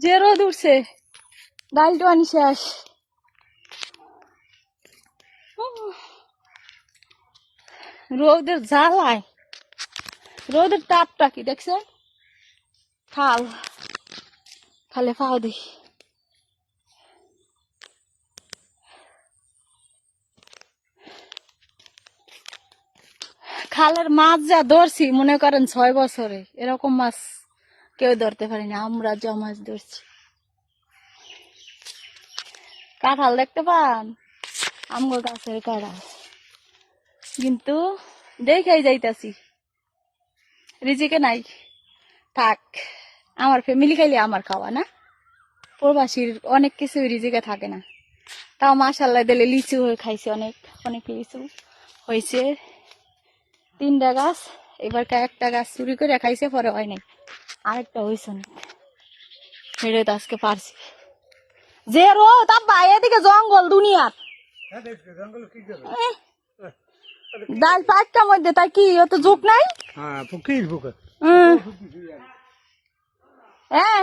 যে রোদ উঠছে, ডাল টানি শেষ। রোদের জ্বালায়, রোদের তাপটা কি দেখছেন? খাল খালে ফাও দি। খালের মাছ যা ধরছি মনে করেন 6 বছরে এরকম মাছ কেউ ধরতে পারিনি, আমরা যা মাছ ধরছি। কাঁঠাল দেখতে পান? আমগো গাছের কাঁঠাল, কিন্তু দেখাই যাইতাছি রিজিকে নাই। থাক, আমার ফ্যামিলি খাইলে আমার খাওয়া না, প্রবাসীর অনেক কিছু রিজিকে থাকে না। তাও মাশাআল্লাহ দিলে লিচু খাইছে, অনেক অনেক লিচু হয়েছে। 3টা গাছ, এবার একটা গাছ চুরি করে খাইছে, পরে হয় নাই, আরেকটা হয়েছে অনেক, সেটা তো আজকে পারছি। যে রোদ আব্বা, এদিকে জঙ্গল দুনিয়ার ডাল পাঁচটার মধ্যে, তাই কি অত ঝোঁক নাই? হ্যাঁ